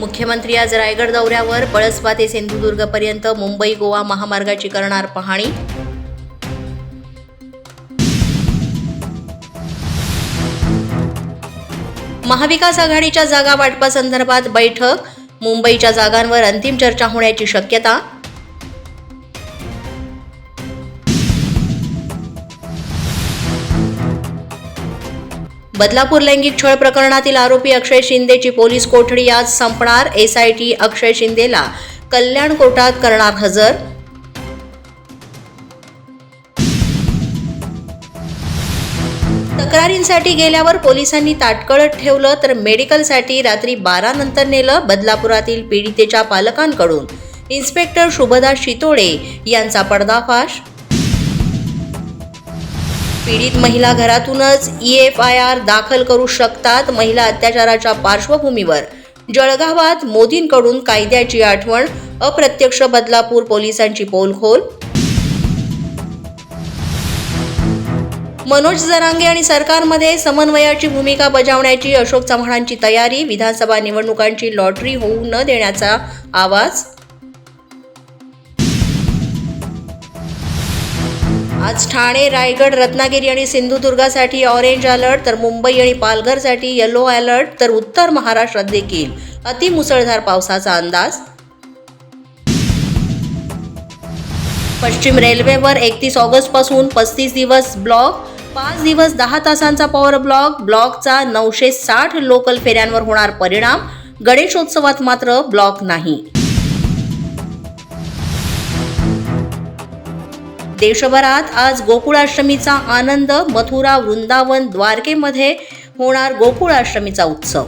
मुख्यमंत्री आज रायगड दौऱ्यावर पळसपा ते सिंधुदुर्गपर्यंत मुंबई गोवा महामार्गाची करणार पाहणी। महाविकास आघाडीच्या जागा वाटपासंदर्भात बैठक, मुंबईच्या जागांवर अंतिम चर्चा होण्याची शक्यता। बदलापूर लैंगिक छळ प्रकरणातील आरोपी अक्षय शिंदेची पोलीस कोठडी आज संपणार। एसआयटी अक्षय शिंदेला कल्याण कोर्टात करणार हजर। तक्रारींसाठी गेल्यावर पोलिसांनी ताटकळत ठेवलं तर मेडिकलसाठी रात्री 12 नंतर नेलं। बदलापुरातील पीडितेच्या पालकांकडून इन्स्पेक्टर शुभदा शितोळे यांचा पर्दाफाश। पीडित महिला घरातूनच EFIR दाखल करू शकतात। महिला अत्याचाराच्या पार्श्वभूमीवर जळगावात मोदींकडून कायद्याची आठवण। अप्रत्यक्ष बदलापूर पोलिसांची पोलखोल। मनोज जरांगे आणि सरकारमध्ये समन्वयाची भूमिका बजावण्याची अशोक चव्हाणांची तयारी। विधानसभा निवडणुकांची लॉटरी होऊ न देण्याचा आवाज। आज ठाणे, रायगड, रत्नागिरी आणि सिंधुदुर्गासाठी ऑरेंज अलर्ट, तर मुंबई आणि पालघरसाठी येलो अलर्ट, तर उत्तर महाराष्ट्रात देखील अतिमुसळधार पावसाचा अंदाज। पश्चिम रेल्वेवर 31 ऑगस्टपासून 35 दिवस ब्लॉक, 5 दिवस 10 तासांचा पॉवर ब्लॉक। ब्लॉकचा 960 लोकल फेऱ्यांवर होणार परिणाम। गणेशोत्सवात मात्र ब्लॉक नाही। देशभरात आज गोकुळाष्टमीचा आनंद। मथुरा, वृंदावन, द्वारकेमध्ये होणार गोकुळाष्टमीचा उत्सव।